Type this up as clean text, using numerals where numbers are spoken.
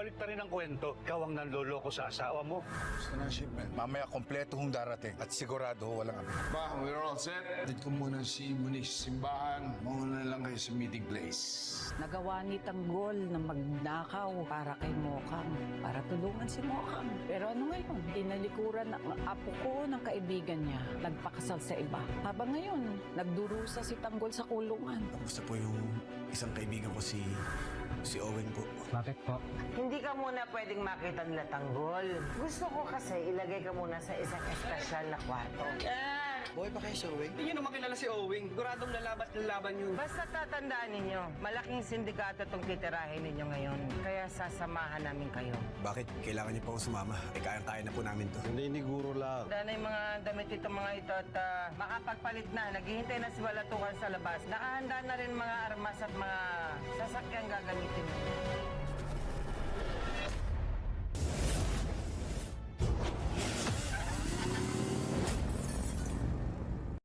balik rin ang kwento. Ikaw ang nanloloko sa asawa mo. Gusto ng shipment. Mamaya kompleto hong darating at sigurado walang amin. Ba, we're all set. Dito ko muna si Monique sa simbahan. Mauna na lang kayo sa meeting place. Nagawa ni Tanggol na magnakaw para kay Mokang, para tulungan si Mokang. Pero ano ngayon, tinalikuran ng apo ko ng kaibigan niya, nagpakasal sa iba. Habang ngayon, nagdurusa si Tanggol sa kulungan. Kamusta po yung isang kaibigan ko si Owen po? Bakit po? Hindi ka muna pwedeng makita nila Tanggol. Gusto ko kasi ilagay ka muna sa isang espesyal na kwarto. Buhay pa kayo si Owen? Hindi nyo naman kilala si Owing. Guradong lalaban ninyo. Basta tatandaan ninyo, malaking sindikato itong titirahin ninyo ngayon. Kaya sasamahan namin kayo. Bakit kailangan niyo pa akong sumama? Kaya-kaya na po namin to. Naniniguro lang. Dahil na yung mga damit ito mga ito at makapagpalit na. Naghihintay na si Balatukan sa labas. Nakahanda na rin mga armas at mga sasakyang gagamitin.